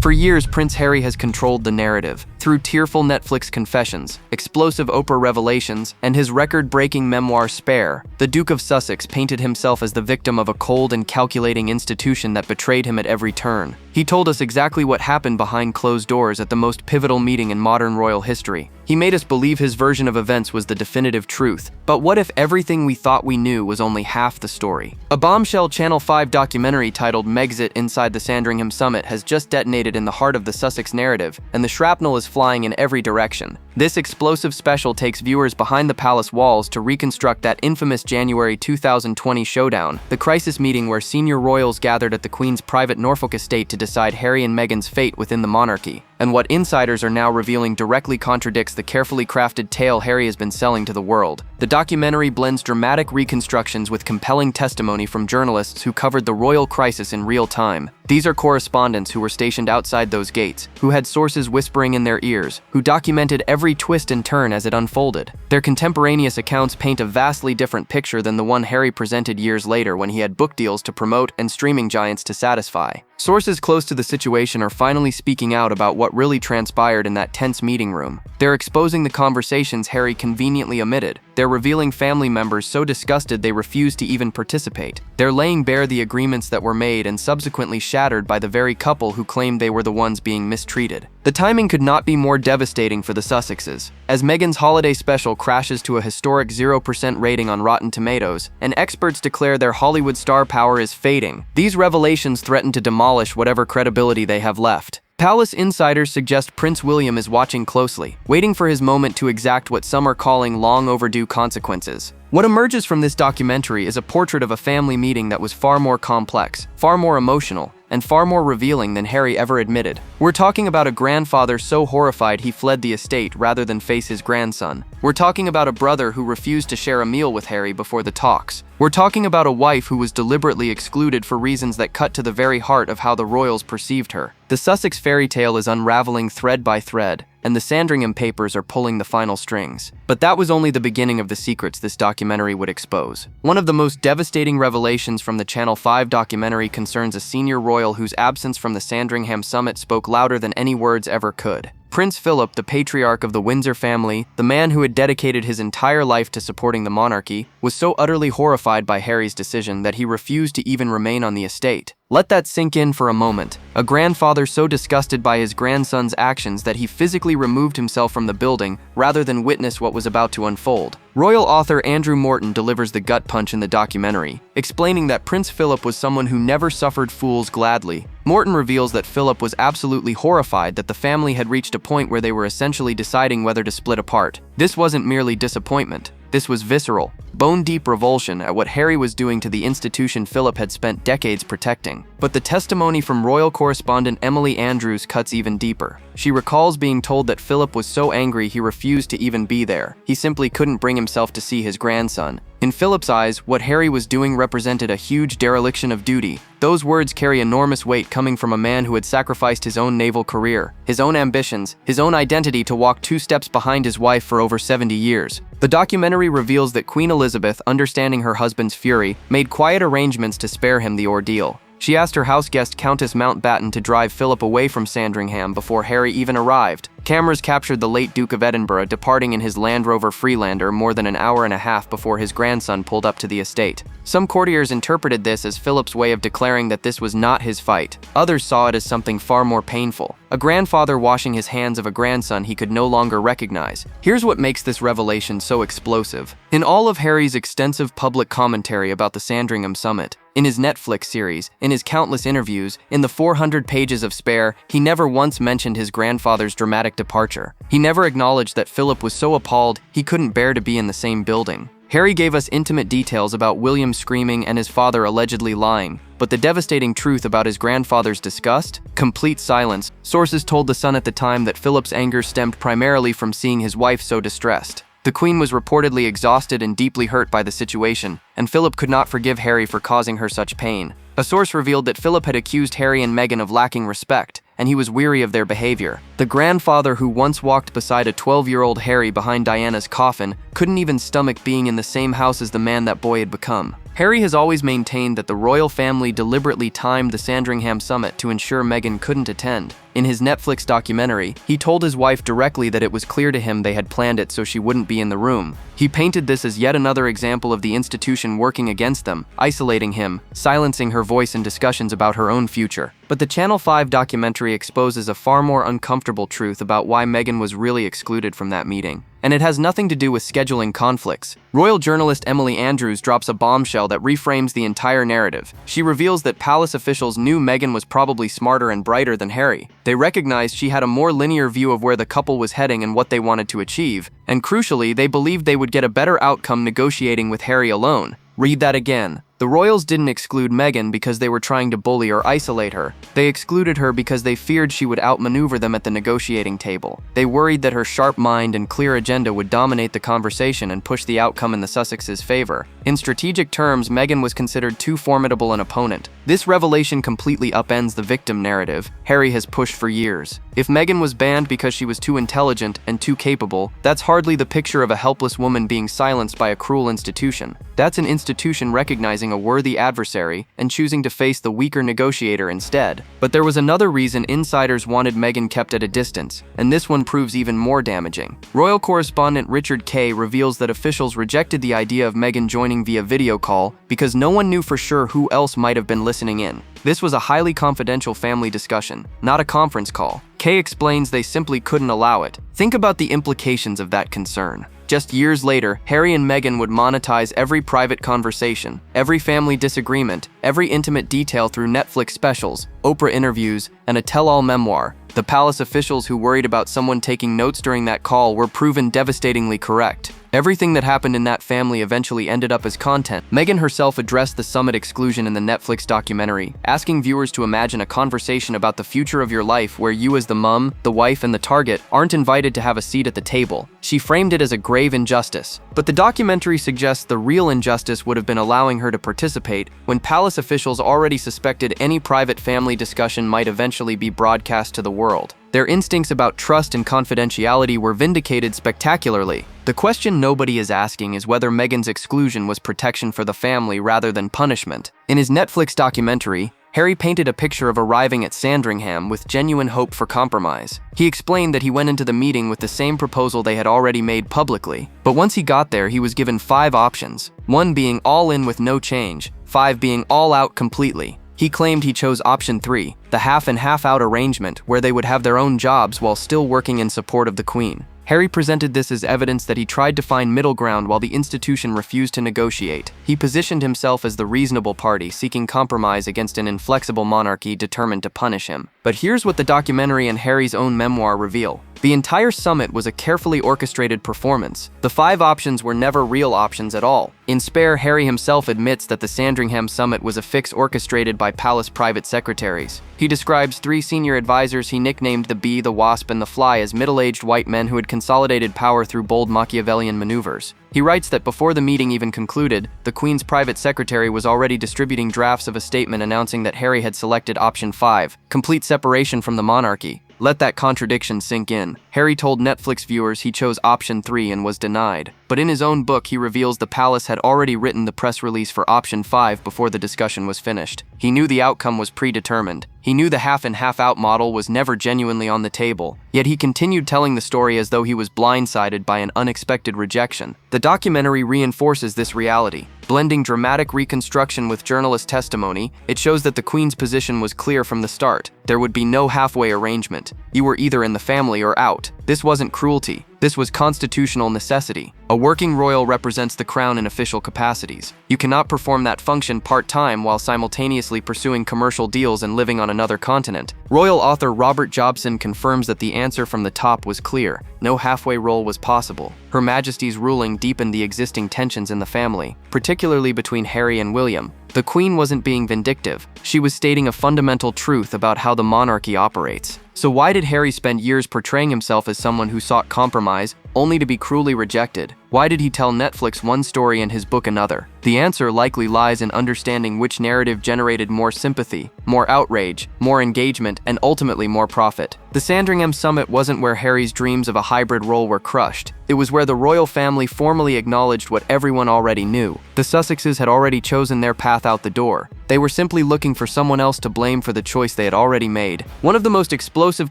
For years, Prince Harry has controlled the narrative. Through tearful Netflix confessions, explosive Oprah revelations, and his record-breaking memoir Spare, the Duke of Sussex painted himself as the victim of a cold and calculating institution that betrayed him at every turn. He told us exactly what happened behind closed doors at the most pivotal meeting in modern royal history. He made us believe his version of events was the definitive truth. But what if everything we thought we knew was only half the story? A bombshell Channel 5 documentary titled Megxit Inside the Sandringham Summit has just detonated in the heart of the Sussex narrative, and the shrapnel is flying in every direction. This explosive special takes viewers behind the palace walls to reconstruct that infamous January 2020 showdown, the crisis meeting where senior royals gathered at the Queen's private Norfolk estate to decide Harry and Meghan's fate within the monarchy. And what insiders are now revealing directly contradicts the carefully crafted tale Harry has been selling to the world. The documentary blends dramatic reconstructions with compelling testimony from journalists who covered the royal crisis in real time. These are correspondents who were stationed outside those gates, who had sources whispering in their ears, who documented every twist and turn as it unfolded. Their contemporaneous accounts paint a vastly different picture than the one Harry presented years later when he had book deals to promote and streaming giants to satisfy. Sources close to the situation are finally speaking out about what really transpired in that tense meeting room. They're exposing the conversations Harry conveniently omitted. They're revealing family members so disgusted they refused to even participate. They're laying bare the agreements that were made and subsequently shattered by the very couple who claimed they were the ones being mistreated. The timing could not be more devastating for the Sussexes. As Meghan's holiday special crashes to a historic 0% rating on Rotten Tomatoes, and experts declare their Hollywood star power is fading, these revelations threaten to demolish whatever credibility they have left. Palace insiders suggest Prince William is watching closely, waiting for his moment to exact what some are calling long overdue consequences. What emerges from this documentary is a portrait of a family meeting that was far more complex, far more emotional, and far more revealing than Harry ever admitted. We're talking about a grandfather so horrified he fled the estate rather than face his grandson. We're talking about a brother who refused to share a meal with Harry before the talks. We're talking about a wife who was deliberately excluded for reasons that cut to the very heart of how the royals perceived her. The Sussex fairy tale is unraveling thread by thread, and the Sandringham papers are pulling the final strings. But that was only the beginning of the secrets this documentary would expose. One of the most devastating revelations from the Channel 5 documentary concerns a senior royal whose absence from the Sandringham Summit spoke louder than any words ever could. Prince Philip, the patriarch of the Windsor family, the man who had dedicated his entire life to supporting the monarchy, was so utterly horrified by Harry's decision that he refused to even remain on the estate. Let that sink in for a moment. A grandfather so disgusted by his grandson's actions that he physically removed himself from the building rather than witness what was about to unfold. Royal author Andrew Morton delivers the gut punch in the documentary, explaining that Prince Philip was someone who never suffered fools gladly. Morton reveals that Philip was absolutely horrified that the family had reached a point where they were essentially deciding whether to split apart. This wasn't merely disappointment. This was visceral, bone-deep revulsion at what Harry was doing to the institution Philip had spent decades protecting. But the testimony from royal correspondent Emily Andrews cuts even deeper. She recalls being told that Philip was so angry he refused to even be there. He simply couldn't bring himself to see his grandson. In Philip's eyes, what Harry was doing represented a huge dereliction of duty. Those words carry enormous weight coming from a man who had sacrificed his own naval career, his own ambitions, his own identity to walk 2 steps behind his wife for over 70 years. The documentary reveals that Queen Elizabeth, understanding her husband's fury, made quiet arrangements to spare him the ordeal. She asked her houseguest Countess Mountbatten to drive Philip away from Sandringham before Harry even arrived. Cameras captured the late Duke of Edinburgh departing in his Land Rover Freelander more than an hour and a half before his grandson pulled up to the estate. Some courtiers interpreted this as Philip's way of declaring that this was not his fight. Others saw it as something far more painful. A grandfather washing his hands of a grandson he could no longer recognize. Here's what makes this revelation so explosive. In all of Harry's extensive public commentary about the Sandringham Summit, in his Netflix series, in his countless interviews, in the 400 pages of Spare, he never once mentioned his grandfather's dramatic departure. He never acknowledged that Philip was so appalled he couldn't bear to be in the same building. Harry gave us intimate details about William screaming and his father allegedly lying, but the devastating truth about his grandfather's disgust? Complete silence. Sources told The Sun at the time that Philip's anger stemmed primarily from seeing his wife so distressed. The Queen was reportedly exhausted and deeply hurt by the situation, and Philip could not forgive Harry for causing her such pain. A source revealed that Philip had accused Harry and Meghan of lacking respect, and he was weary of their behavior. The grandfather who once walked beside a 12-year-old Harry behind Diana's coffin couldn't even stomach being in the same house as the man that boy had become. Harry has always maintained that the royal family deliberately timed the Sandringham Summit to ensure Meghan couldn't attend. In his Netflix documentary, he told his wife directly that it was clear to him they had planned it so she wouldn't be in the room. He painted this as yet another example of the institution working against them, isolating him, silencing her voice in discussions about her own future. But the Channel 5 documentary exposes a far more uncomfortable truth about why Meghan was really excluded from that meeting. And it has nothing to do with scheduling conflicts. Royal journalist Emily Andrews drops a bombshell that reframes the entire narrative. She reveals that palace officials knew Meghan was probably smarter and brighter than Harry. They recognized she had a more linear view of where the couple was heading and what they wanted to achieve, and crucially, they believed they would get a better outcome negotiating with Harry alone. Read that again. The royals didn't exclude Meghan because they were trying to bully or isolate her. They excluded her because they feared she would outmaneuver them at the negotiating table. They worried that her sharp mind and clear agenda would dominate the conversation and push the outcome in the Sussexes' favor. In strategic terms, Meghan was considered too formidable an opponent. This revelation completely upends the victim narrative Harry has pushed for years. If Meghan was banned because she was too intelligent and too capable, that's hardly the picture of a helpless woman being silenced by a cruel institution. That's an institution recognizing a worthy adversary and choosing to face the weaker negotiator instead. But there was another reason insiders wanted Meghan kept at a distance, and this one proves even more damaging. Royal correspondent Richard Kay reveals that officials rejected the idea of Meghan joining via video call because no one knew for sure who else might have been listening in. This was a highly confidential family discussion, not a conference call. Kay explains they simply couldn't allow it. Think about the implications of that concern. Just years later, Harry and Meghan would monetize every private conversation, every family disagreement, every intimate detail through Netflix specials, Oprah interviews, and a tell-all memoir. The palace officials who worried about someone taking notes during that call were proven devastatingly correct. Everything that happened in that family eventually ended up as content. Meghan herself addressed the summit exclusion in the Netflix documentary, asking viewers to imagine a conversation about the future of your life where you as the mum, the wife, and the target aren't invited to have a seat at the table. She framed it as a grave injustice. But the documentary suggests the real injustice would have been allowing her to participate when palace officials already suspected any private family discussion might eventually be broadcast to the world. Their instincts about trust and confidentiality were vindicated spectacularly. The question nobody is asking is whether Meghan's exclusion was protection for the family rather than punishment. In his Netflix documentary, Harry painted a picture of arriving at Sandringham with genuine hope for compromise. He explained that he went into the meeting with the same proposal they had already made publicly. But once he got there, he was given 5 options. 1 being all in with no change, 5 being all out completely. He claimed he chose option 3, the half and half out arrangement, where they would have their own jobs while still working in support of the Queen. Harry presented this as evidence that he tried to find middle ground while the institution refused to negotiate. He positioned himself as the reasonable party, seeking compromise against an inflexible monarchy determined to punish him. But here's what the documentary and Harry's own memoir reveal. The entire summit was a carefully orchestrated performance. The 5 options were never real options at all. In Spare, Harry himself admits that the Sandringham Summit was a fix orchestrated by palace private secretaries. He describes 3 senior advisors he nicknamed the Bee, the Wasp, and the Fly as middle-aged white men who had consolidated power through bold Machiavellian maneuvers. He writes that before the meeting even concluded, the Queen's private secretary was already distributing drafts of a statement announcing that Harry had selected option 5, complete separation from the monarchy. Let that contradiction sink in. Harry told Netflix viewers he chose option 3 and was denied. But in his own book, he reveals the palace had already written the press release for option 5 before the discussion was finished. He knew the outcome was predetermined. He knew the half and half out model was never genuinely on the table. Yet he continued telling the story as though he was blindsided by an unexpected rejection. The documentary reinforces this reality. Blending dramatic reconstruction with journalist testimony, it shows that the Queen's position was clear from the start. There would be no halfway arrangement. You were either in the family or out. This wasn't cruelty. This was constitutional necessity. A working royal represents the crown in official capacities. You cannot perform that function part-time while simultaneously pursuing commercial deals and living on another continent. Royal author Robert Jobson confirms that the answer from the top was clear. No halfway roll was possible. Her Majesty's ruling deepened the existing tensions in the family, particularly between Harry and William. The Queen wasn't being vindictive. She was stating a fundamental truth about how the monarchy operates. So why did Harry spend years portraying himself as someone who sought compromise, only to be cruelly rejected? Why did he tell Netflix one story and his book another? The answer likely lies in understanding which narrative generated more sympathy, more outrage, more engagement, and ultimately more profit. The Sandringham Summit wasn't where Harry's dreams of a hybrid role were crushed. It was where the royal family formally acknowledged what everyone already knew. The Sussexes had already chosen their path out the door. They were simply looking for someone else to blame for the choice they had already made. One of the most explosive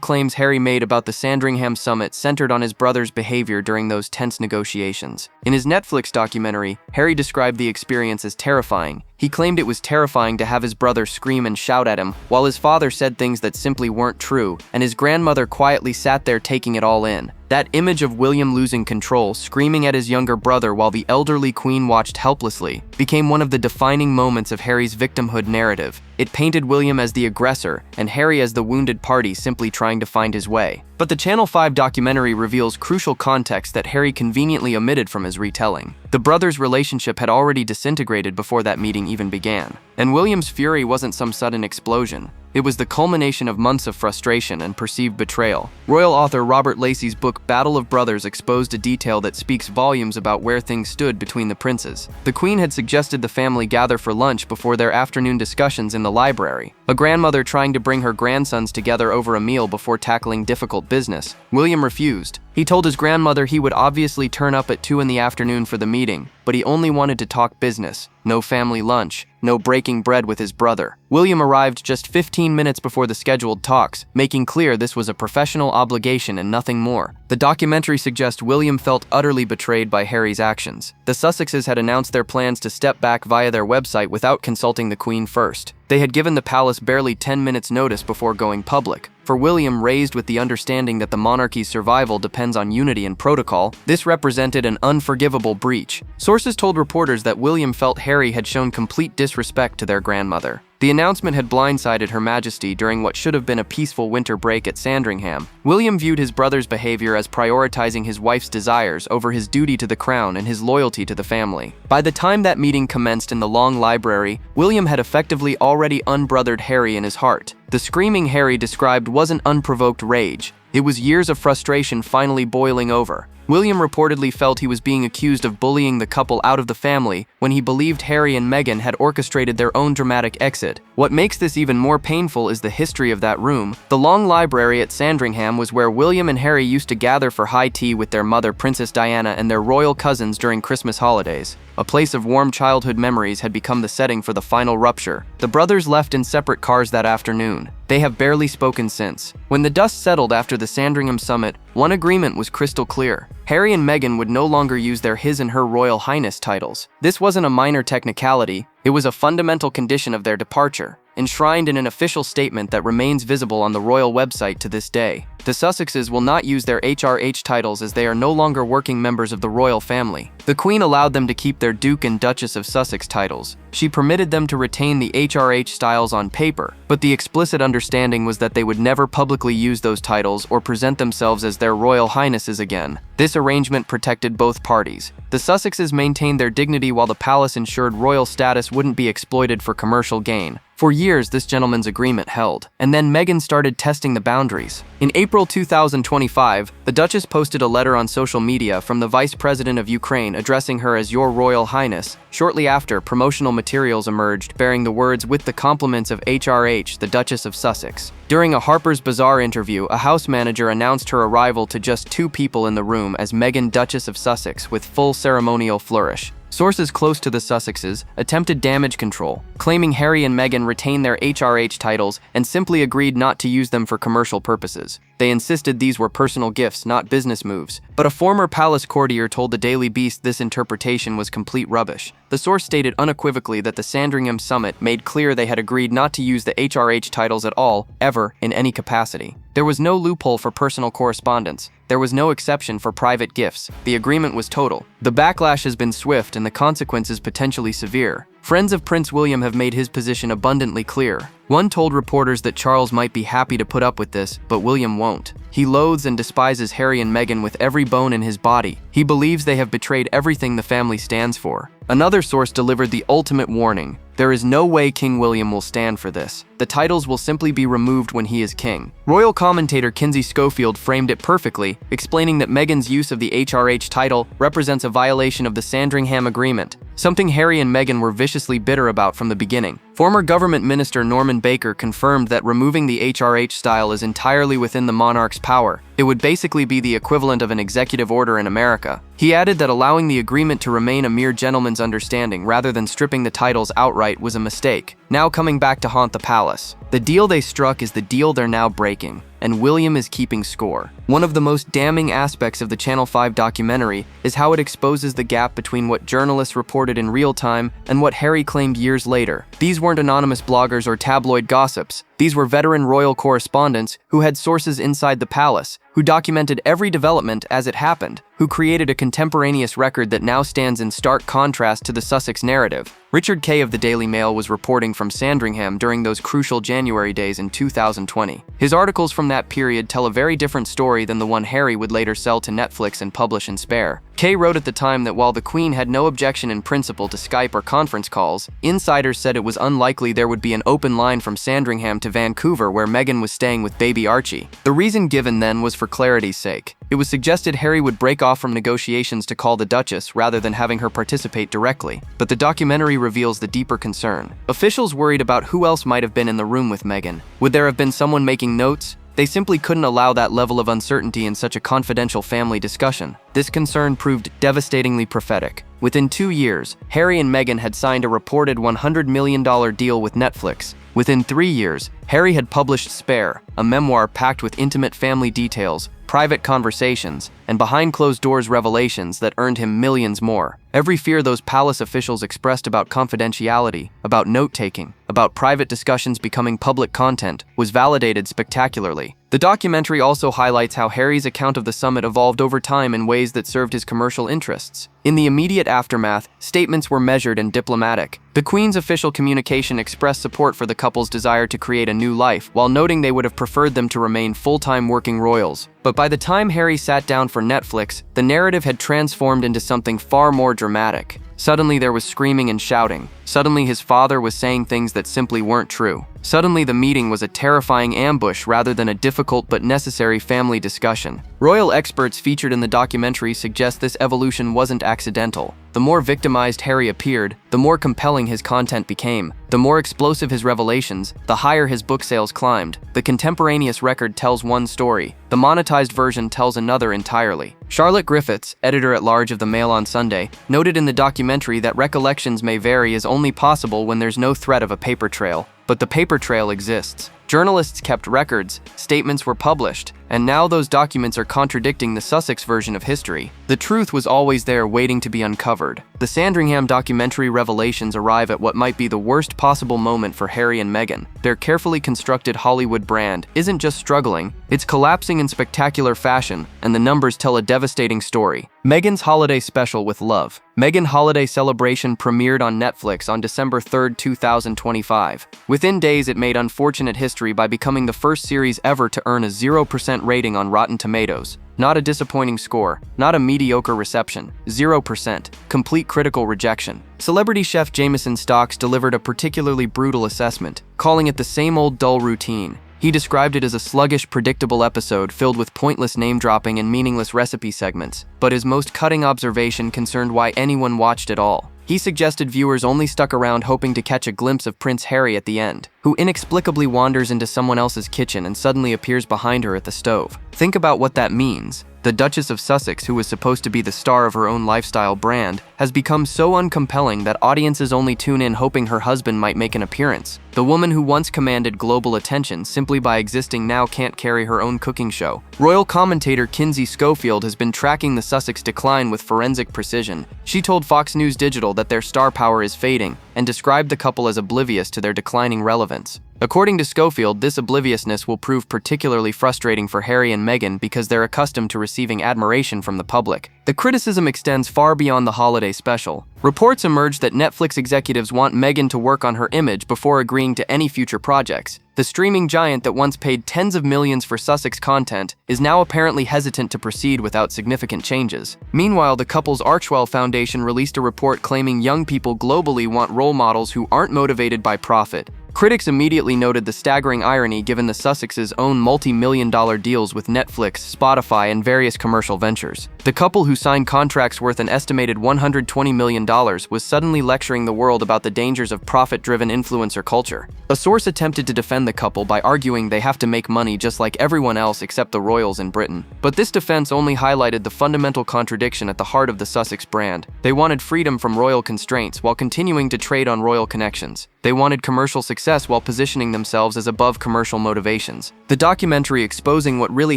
claims Harry made about the Sandringham Summit centered on his brother's behavior during those tense negotiations. In his Netflix documentary, Harry described the experience as terrifying. He claimed it was terrifying to have his brother scream and shout at him, while his father said things that simply weren't true, and his grandmother quietly sat there taking it all in. That image of William losing control, screaming at his younger brother while the elderly queen watched helplessly, became one of the defining moments of Harry's victimhood narrative. It painted William as the aggressor, and Harry as the wounded party simply trying to find his way. But the Channel 5 documentary reveals crucial context that Harry conveniently omitted from his retelling. The brothers' relationship had already disintegrated before that meeting even began. And William's fury wasn't some sudden explosion. It was the culmination of months of frustration and perceived betrayal. Royal author Robert Lacey's book Battle of Brothers exposed a detail that speaks volumes about where things stood between the princes. The Queen had suggested the family gather for lunch before their afternoon discussions in the library. A grandmother trying to bring her grandsons together over a meal before tackling difficult business. William refused. He told his grandmother he would obviously turn up at 2 in the afternoon for the meeting, but he only wanted to talk business. No family lunch, no breaking bread with his brother. William arrived just 15 minutes before the scheduled talks, making clear this was a professional obligation and nothing more. The documentary suggests William felt utterly betrayed by Harry's actions. The Sussexes had announced their plans to step back via their website without consulting the Queen first. They had given the palace barely 10 minutes notice before going public. For William, raised with the understanding that the monarchy's survival depends on unity and protocol, this represented an unforgivable breach. Sources told reporters that William felt Harry had shown complete disrespect to their grandmother. The announcement had blindsided Her Majesty during what should have been a peaceful winter break at Sandringham. William viewed his brother's behavior as prioritizing his wife's desires over his duty to the crown and his loyalty to the family. By the time that meeting commenced in the long library, William had effectively already unbrothered Harry in his heart. The screaming Harry described wasn't unprovoked rage. It was years of frustration finally boiling over. William reportedly felt he was being accused of bullying the couple out of the family when he believed Harry and Meghan had orchestrated their own dramatic exit. What makes this even more painful is the history of that room. The long library at Sandringham was where William and Harry used to gather for high tea with their mother, Princess Diana, and their royal cousins during Christmas holidays. A place of warm childhood memories had become the setting for the final rupture. The brothers left in separate cars that afternoon. They have barely spoken since. When the dust settled after the Sandringham Summit, one agreement was crystal clear. Harry and Meghan would no longer use their His and Her Royal Highness titles. This wasn't a minor technicality, it was a fundamental condition of their departure, enshrined in an official statement that remains visible on the royal website to this day. The Sussexes will not use their HRH titles as they are no longer working members of the royal family. The Queen allowed them to keep their Duke and Duchess of Sussex titles. She permitted them to retain the HRH styles on paper, but the explicit understanding was that they would never publicly use those titles or present themselves as their royal highnesses again. This arrangement protected both parties. The Sussexes maintained their dignity while the palace ensured royal status wouldn't be exploited for commercial gain. For years, this gentleman's agreement held, and then Meghan started testing the boundaries. In April 2025, the Duchess posted a letter on social media from the Vice President of Ukraine addressing her as Your Royal Highness. Shortly after, promotional materials emerged bearing the words "with the compliments of HRH, the Duchess of Sussex." During a Harper's Bazaar interview, a house manager announced her arrival to just 2 people in the room as Meghan, Duchess of Sussex, with full ceremonial flourish. Sources close to the Sussexes attempted damage control, claiming Harry and Meghan retained their HRH titles and simply agreed not to use them for commercial purposes. They insisted these were personal gifts, not business moves. But a former palace courtier told the Daily Beast this interpretation was complete rubbish. The source stated unequivocally that the Sandringham Summit made clear they had agreed not to use the HRH titles at all, ever, in any capacity. There was no loophole for personal correspondence. There was no exception for private gifts. The agreement was total. The backlash has been swift and the consequences potentially severe. Friends of Prince William have made his position abundantly clear. One told reporters that Charles might be happy to put up with this, but William won't. He loathes and despises Harry and Meghan with every bone in his body. He believes they have betrayed everything the family stands for. Another source delivered the ultimate warning. There is no way King William will stand for this. The titles will simply be removed when he is king. Royal commentator Kinsey Schofield framed it perfectly, explaining that Meghan's use of the HRH title represents a violation of the Sandringham Agreement, something Harry and Meghan were viciously bitter about from the beginning. Former government minister Norman Baker confirmed that removing the HRH style is entirely within the monarch's power. It would basically be the equivalent of an executive order in America. He added that allowing the agreement to remain a mere gentleman's understanding rather than stripping the titles outright was a mistake. Now coming back to haunt the palace. The deal they struck is the deal they're now breaking, and William is keeping score. One of the most damning aspects of the Channel 5 documentary is how it exposes the gap between what journalists reported in real time and what Harry claimed years later. These weren't anonymous bloggers or tabloid gossips. These were veteran royal correspondents who had sources inside the palace, who documented every development as it happened, who created a contemporaneous record that now stands in stark contrast to the Sussex narrative. Richard Kay of the Daily Mail was reporting from Sandringham during those crucial January days in 2020. His articles from that period tell a very different story than the one Harry would later sell to Netflix and publish in Spare. Kay wrote at the time that while the Queen had no objection in principle to Skype or conference calls, insiders said it was unlikely there would be an open line from Sandringham to Vancouver where Meghan was staying with baby Archie. The reason given then was for clarity's sake. It was suggested Harry would break off from negotiations to call the Duchess rather than having her participate directly, but the documentary reveals the deeper concern. Officials worried about who else might have been in the room with Meghan. Would there have been someone making notes? They simply couldn't allow that level of uncertainty in such a confidential family discussion. This concern proved devastatingly prophetic. Within 2 years, Harry and Meghan had signed a reported $100 million deal with Netflix. Within 3 years, Harry had published Spare, a memoir packed with intimate family details, private conversations, and behind-closed-doors revelations that earned him millions more. Every fear those palace officials expressed about confidentiality, about note-taking, about private discussions becoming public content, was validated spectacularly. The documentary also highlights how Harry's account of the summit evolved over time in ways that served his commercial interests. In the immediate aftermath, statements were measured and diplomatic. The Queen's official communication expressed support for the couple's desire to create a new life, while noting they would have preferred them to remain full-time working royals. But by the time Harry sat down for Netflix, the narrative had transformed into something far more dramatic. Suddenly there was screaming and shouting. Suddenly his father was saying things that simply weren't true. Suddenly the meeting was a terrifying ambush rather than a difficult but necessary family discussion. Royal experts featured in the documentary suggest this evolution wasn't accidental. The more victimized Harry appeared, the more compelling his content became. The more explosive his revelations, the higher his book sales climbed. The contemporaneous record tells one story. The monetized version tells another entirely. Charlotte Griffiths, editor-at-large of the Mail on Sunday, noted in the documentary that recollections may vary is only possible when there's no threat of a paper trail. But the paper trail exists. Journalists kept records, statements were published, and now those documents are contradicting the Sussex version of history. The truth was always there waiting to be uncovered. The Sandringham documentary revelations arrive at what might be the worst possible moment for Harry and Meghan. Their carefully constructed Hollywood brand isn't just struggling, it's collapsing in spectacular fashion, and the numbers tell a devastating story. Meghan's holiday special with love. Meghan Holiday Celebration premiered on Netflix on December 3, 2025. Within days, it made unfortunate history by becoming the first series ever to earn a 0% rating on Rotten Tomatoes. Not a disappointing score, not a mediocre reception, 0%, complete critical rejection. Celebrity chef Jameson Stocks delivered a particularly brutal assessment, calling it the same old dull routine. He described it as a sluggish, predictable episode filled with pointless name-dropping and meaningless recipe segments, but his most cutting observation concerned why anyone watched at all. He suggested viewers only stuck around hoping to catch a glimpse of Prince Harry at the end, who inexplicably wanders into someone else's kitchen and suddenly appears behind her at the stove. Think about what that means. The Duchess of Sussex, who was supposed to be the star of her own lifestyle brand, has become so uncompelling that audiences only tune in hoping her husband might make an appearance. The woman who once commanded global attention simply by existing now can't carry her own cooking show. Royal commentator Kinsey Schofield has been tracking the Sussex decline with forensic precision. She told Fox News Digital that their star power is fading and described the couple as oblivious to their declining relevance. According to Schofield, this obliviousness will prove particularly frustrating for Harry and Meghan because they're accustomed to receiving admiration from the public. The criticism extends far beyond the holiday special. Reports emerged that Netflix executives want Meghan to work on her image before agreeing agreeing to any future projects. The streaming giant that once paid tens of millions for Sussex content is now apparently hesitant to proceed without significant changes. Meanwhile, the couple's Archewell Foundation released a report claiming young people globally want role models who aren't motivated by profit. Critics immediately noted the staggering irony given the Sussexes own multi-million-dollar deals with Netflix, Spotify, and various commercial ventures. The couple, who signed contracts worth an estimated $120 million, was suddenly lecturing the world about the dangers of profit-driven influencer culture. A source attempted to defend the couple by arguing they have to make money just like everyone else except the royals in Britain. But this defense only highlighted the fundamental contradiction at the heart of the Sussex brand. They wanted freedom from royal constraints while continuing to trade on royal connections. They wanted commercial success while positioning themselves as above commercial motivations. The documentary exposing what really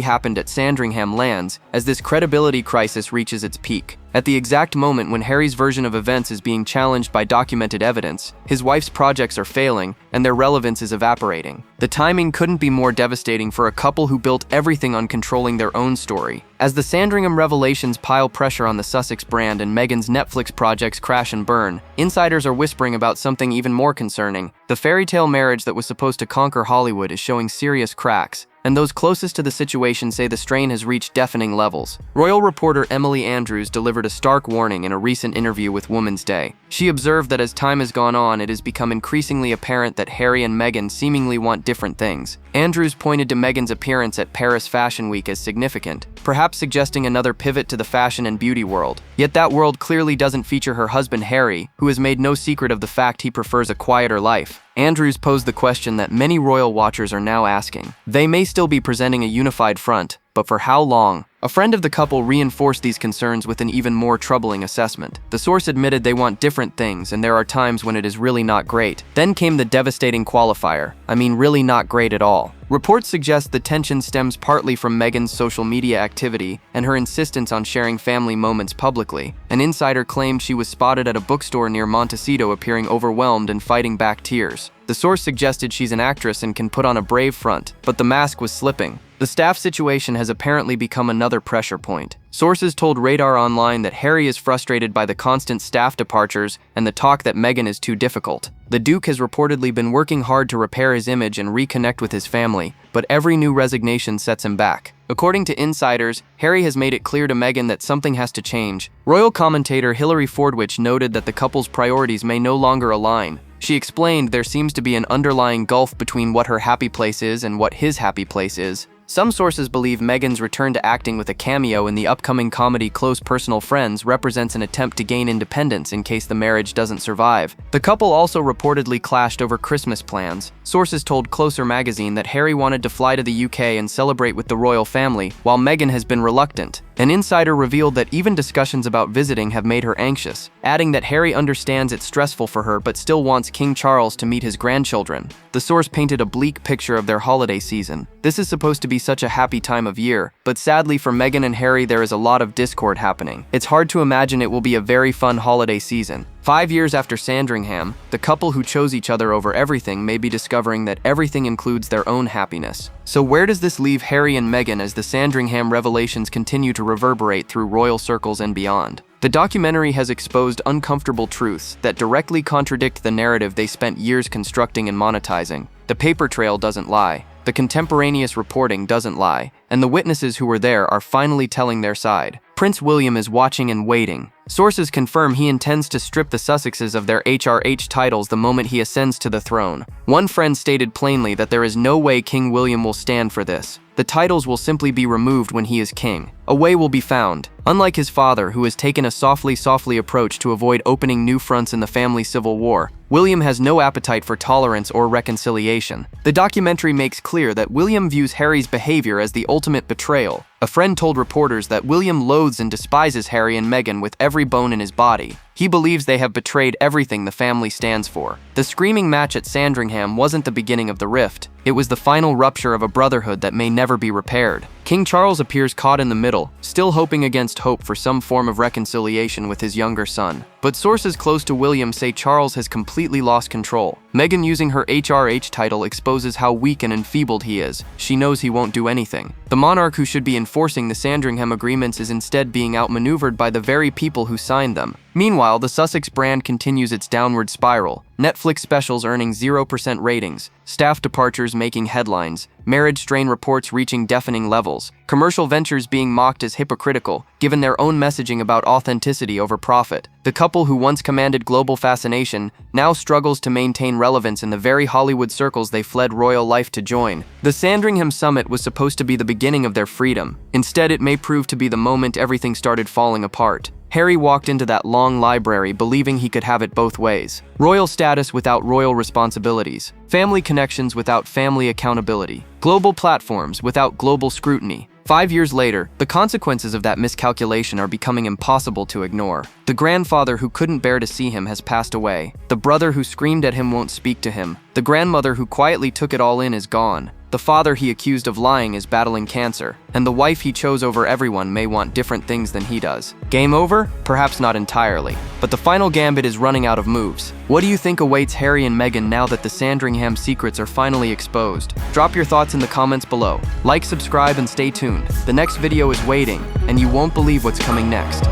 happened at Sandringham lands as this credibility crisis reaches its peak. At the exact moment when Harry's version of events is being challenged by documented evidence, his wife's projects are failing, and their relevance is evaporating. The timing couldn't be more devastating for a couple who built everything on controlling their own story. As the Sandringham revelations pile pressure on the Sussex brand and Meghan's Netflix projects crash and burn, insiders are whispering about something even more concerning. The fairy tale marriage that was supposed to conquer Hollywood is showing serious cracks, and those closest to the situation say the strain has reached deafening levels. Royal reporter Emily Andrews delivered a stark warning in a recent interview with Woman's Day. She observed that as time has gone on, it has become increasingly apparent that Harry and Meghan seemingly want different things. Andrews pointed to Meghan's appearance at Paris Fashion Week as significant, perhaps suggesting another pivot to the fashion and beauty world. Yet that world clearly doesn't feature her husband Harry, who has made no secret of the fact he prefers a quieter life. Andrews posed the question that many royal watchers are now asking. They may still be presenting a unified front, but for how long? A friend of the couple reinforced these concerns with an even more troubling assessment. The source admitted they want different things, and there are times when it is really not great. Then came the devastating qualifier. I mean, really not great at all. Reports suggest the tension stems partly from Meghan's social media activity and her insistence on sharing family moments publicly. An insider claimed she was spotted at a bookstore near Montecito appearing overwhelmed and fighting back tears. The source suggested she's an actress and can put on a brave front, but the mask was slipping. The staff situation has apparently become another pressure point. Sources told Radar Online that Harry is frustrated by the constant staff departures and the talk that Meghan is too difficult. The Duke has reportedly been working hard to repair his image and reconnect with his family, but every new resignation sets him back. According to insiders, Harry has made it clear to Meghan that something has to change. Royal commentator Hilary Fordwich noted that the couple's priorities may no longer align. She explained there seems to be an underlying gulf between what her happy place is and what his happy place is. Some sources believe Meghan's return to acting with a cameo in the upcoming comedy Close Personal Friends represents an attempt to gain independence in case the marriage doesn't survive. The couple also reportedly clashed over Christmas plans. Sources told Closer magazine that Harry wanted to fly to the UK and celebrate with the royal family, while Meghan has been reluctant. An insider revealed that even discussions about visiting have made her anxious, adding that Harry understands it's stressful for her but still wants King Charles to meet his grandchildren. The source painted a bleak picture of their holiday season. This is supposed to be such a happy time of year, but sadly for Meghan and Harry there is a lot of discord happening. It's hard to imagine it will be a very fun holiday season. 5 years after Sandringham, the couple who chose each other over everything may be discovering that everything includes their own happiness. So where does this leave Harry and Meghan as the Sandringham revelations continue to reverberate through royal circles and beyond? The documentary has exposed uncomfortable truths that directly contradict the narrative they spent years constructing and monetizing. The paper trail doesn't lie. The contemporaneous reporting doesn't lie, and the witnesses who were there are finally telling their side. Prince William is watching and waiting. Sources confirm he intends to strip the Sussexes of their HRH titles the moment he ascends to the throne. One friend stated plainly that there is no way King William will stand for this. The titles will simply be removed when he is king. A way will be found. Unlike his father, who has taken a softly approach to avoid opening new fronts in the family civil war, William has no appetite for tolerance or reconciliation. The documentary makes clear that William views Harry's behavior as the ultimate betrayal. A friend told reporters that William loathes and despises Harry and Meghan with every bone in his body. He believes they have betrayed everything the family stands for. The screaming match at Sandringham wasn't the beginning of the rift. It was the final rupture of a brotherhood that may never be repaired. King Charles appears caught in the middle, still hoping against hope for some form of reconciliation with his younger son. But sources close to William say Charles has completely lost control. Meghan using her HRH title exposes how weak and enfeebled he is. She knows he won't do anything. The monarch who should be enforcing the Sandringham agreements is instead being outmaneuvered by the very people who signed them. Meanwhile, the Sussex brand continues its downward spiral. Netflix specials earning 0% ratings, staff departures making headlines, marriage strain reports reaching deafening levels, commercial ventures being mocked as hypocritical, given their own messaging about authenticity over profit. The couple who once commanded global fascination now struggles to maintain relevance in the very Hollywood circles they fled royal life to join. The Sandringham Summit was supposed to be the beginning of their freedom. Instead, it may prove to be the moment everything started falling apart. Harry walked into that long library believing he could have it both ways. Royal status without royal responsibilities. Family connections without family accountability. Global platforms without global scrutiny. 5 years later, the consequences of that miscalculation are becoming impossible to ignore. The grandfather who couldn't bear to see him has passed away. The brother who screamed at him won't speak to him. The grandmother who quietly took it all in is gone. The father he accused of lying is battling cancer, and the wife he chose over everyone may want different things than he does. Game over? Perhaps not entirely, but the final gambit is running out of moves. What do you think awaits Harry and Meghan now that the Sandringham secrets are finally exposed? Drop your thoughts in the comments below. Like, subscribe, and stay tuned. The next video is waiting, and you won't believe what's coming next.